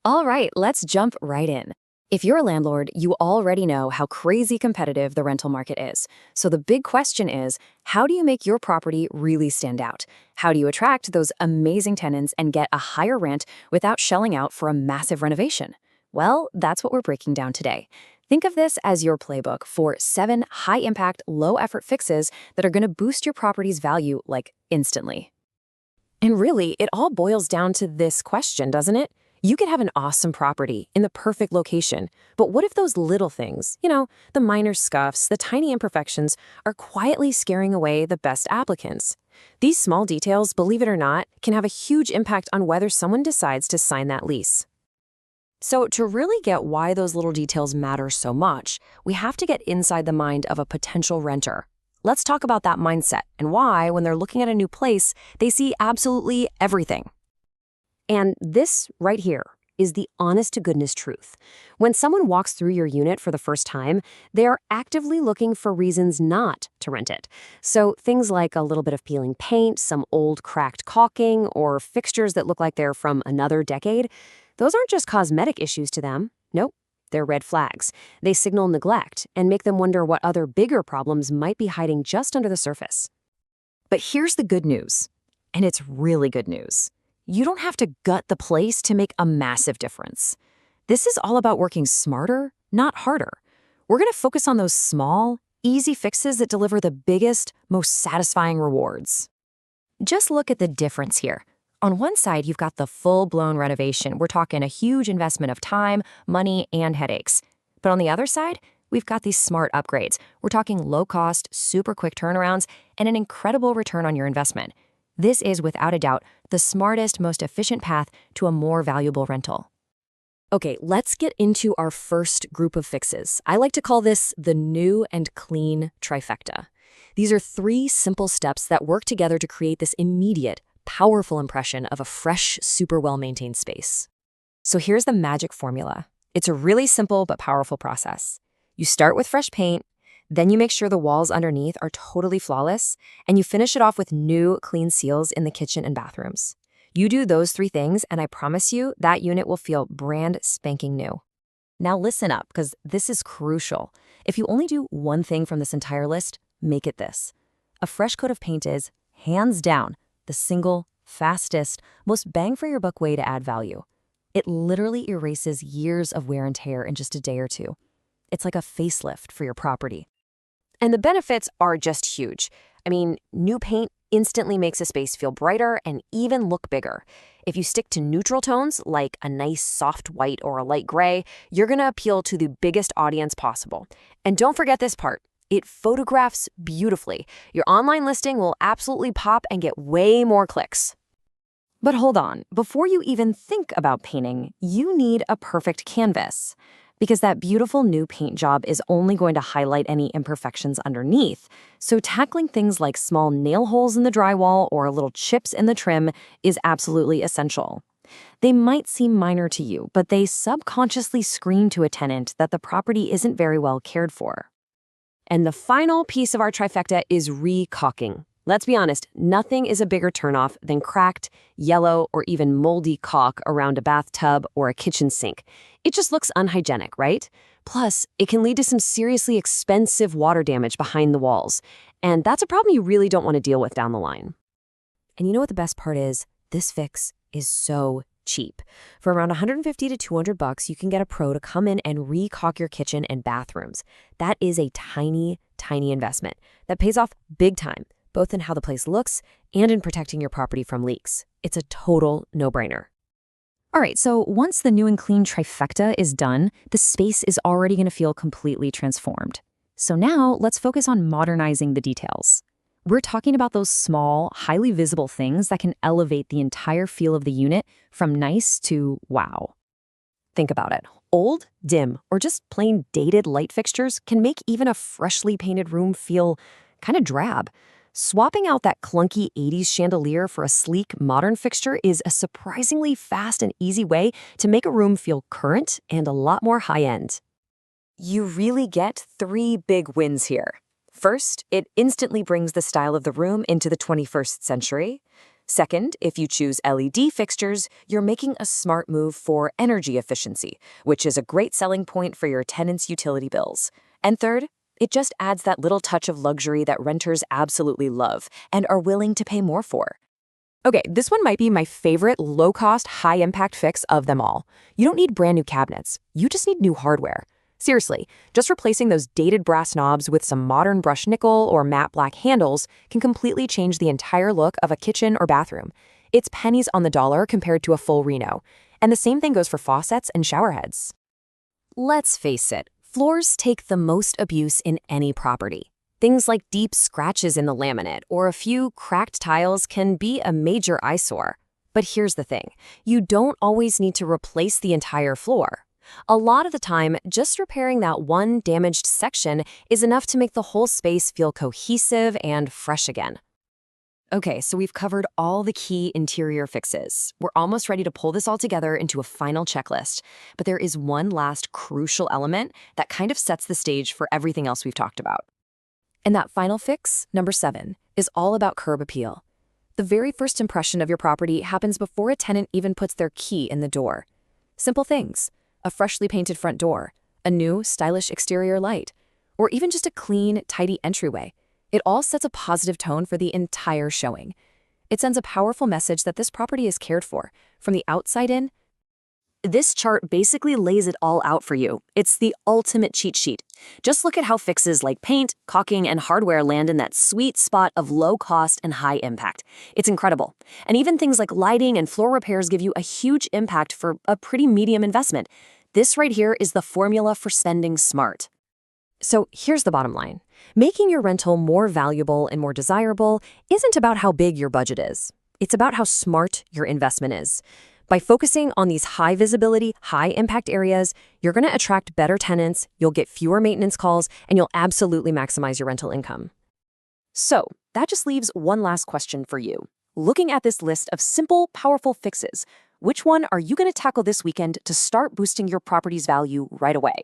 All right, let's jump right in. If you're a landlord, you already know how crazy competitive the rental market is. So the big question is, how do you make your property really stand out? How do you attract those amazing tenants and get a higher rent without shelling out for a massive renovation? Well, that's what we're breaking down today. Think of this as your playbook for 7 high-impact, low-effort fixes that are going to boost your property's value like instantly. And really, it all boils down to this question, doesn't it? You could have an awesome property in the perfect location, but what if those little things, the minor scuffs, the tiny imperfections, are quietly scaring away the best applicants? These small details, believe it or not, can have a huge impact on whether someone decides to sign that lease. So to really get why those little details matter so much, we have to get inside the mind of a potential renter. Let's talk about that mindset and why, when they're looking at a new place, they see absolutely everything. And this right here is the honest-to-goodness truth. When someone walks through your unit for the first time, they are actively looking for reasons not to rent it. So things like a little bit of peeling paint, some old cracked caulking, or fixtures that look like they're from another decade, those aren't just cosmetic issues to them. Nope, they're red flags. They signal neglect and make them wonder what other bigger problems might be hiding just under the surface. But here's the good news, and it's really good news. You don't have to gut the place to make a massive difference. This is all about working smarter, not harder. We're going to focus on those small, easy fixes that deliver the biggest, most satisfying rewards. Just look at the difference here. On one side, you've got the full-blown renovation. We're talking a huge investment of time, money, and headaches. But on the other side, we've got these smart upgrades. We're talking low-cost, super quick turnarounds, and an incredible return on your investment. This is, without a doubt, the smartest, most efficient path to a more valuable rental. Okay, let's get into our first group of fixes. I like to call this the new and clean trifecta. These are 3 simple steps that work together to create this immediate, powerful impression of a fresh, super well-maintained space. So here's the magic formula. It's a really simple but powerful process. You start with fresh paint, then you make sure the walls underneath are totally flawless, and you finish it off with new, clean seals in the kitchen and bathrooms. You do those 3 things, and I promise you that unit will feel brand spanking new. Now listen up, because this is crucial. If you only do one thing from this entire list, make it this. A fresh coat of paint is, hands down, the single, fastest, most bang-for-your-buck way to add value. It literally erases years of wear and tear in just a day or 2. It's like a facelift for your property. And the benefits are just huge. I mean, new paint instantly makes a space feel brighter and even look bigger. If you stick to neutral tones, like a nice soft white or a light gray, you're going to appeal to the biggest audience possible. And don't forget this part. It photographs beautifully. Your online listing will absolutely pop and get way more clicks. But hold on, before you even think about painting, you need a perfect canvas. Because that beautiful new paint job is only going to highlight any imperfections underneath. So tackling things like small nail holes in the drywall or little chips in the trim is absolutely essential. They might seem minor to you, but they subconsciously scream to a tenant that the property isn't very well cared for. And the final piece of our trifecta is re-caulking. Let's be honest, nothing is a bigger turnoff than cracked, yellow, or even moldy caulk around a bathtub or a kitchen sink. It just looks unhygienic, right? Plus, it can lead to some seriously expensive water damage behind the walls. And that's a problem you really don't want to deal with down the line. And you know what the best part is? This fix is so cheap. For around $150 to $200, you can get a pro to come in and re-caulk your kitchen and bathrooms. That is a tiny, tiny investment that pays off big time, both in how the place looks and in protecting your property from leaks. It's a total no-brainer. All right, so once the new and clean trifecta is done, the space is already going to feel completely transformed. So now let's focus on modernizing the details. We're talking about those small, highly visible things that can elevate the entire feel of the unit from nice to wow. Think about it. Old, dim, or just plain dated light fixtures can make even a freshly painted room feel kind of drab. Swapping out that clunky 80s chandelier for a sleek, modern fixture is a surprisingly fast and easy way to make a room feel current and a lot more high-end. You really get 3 big wins here. First, it instantly brings the style of the room into the 21st century. Second, if you choose LED fixtures, you're making a smart move for energy efficiency, which is a great selling point for your tenants' utility bills. And third, it just adds that little touch of luxury that renters absolutely love and are willing to pay more for. Okay, this one might be my favorite low-cost, high-impact fix of them all. You don't need brand new cabinets. You just need new hardware. Seriously, just replacing those dated brass knobs with some modern brushed nickel or matte black handles can completely change the entire look of a kitchen or bathroom. It's pennies on the dollar compared to a full reno. And the same thing goes for faucets and shower heads. Let's face it, floors take the most abuse in any property. Things like deep scratches in the laminate or a few cracked tiles can be a major eyesore. But here's the thing, you don't always need to replace the entire floor. A lot of the time, just repairing that one damaged section is enough to make the whole space feel cohesive and fresh again. Okay, so we've covered all the key interior fixes. We're almost ready to pull this all together into a final checklist, but there is one last crucial element that kind of sets the stage for everything else we've talked about. And that final fix, number 7, is all about curb appeal. The very first impression of your property happens before a tenant even puts their key in the door. Simple things. A freshly painted front door, a new, stylish exterior light, or even just a clean, tidy entryway. It all sets a positive tone for the entire showing. It sends a powerful message that this property is cared for, from the outside in. This chart basically lays it all out for you. It's the ultimate cheat sheet. Just look at how fixes like paint, caulking, and hardware land in that sweet spot of low cost and high impact. It's incredible. And even things like lighting and floor repairs give you a huge impact for a pretty medium investment. This right here is the formula for spending smart. So here's the bottom line. Making your rental more valuable and more desirable isn't about how big your budget is. It's about how smart your investment is. By focusing on these high visibility, high impact areas, you're going to attract better tenants, you'll get fewer maintenance calls, and you'll absolutely maximize your rental income. So that just leaves one last question for you. Looking at this list of simple, powerful fixes, which one are you going to tackle this weekend to start boosting your property's value right away?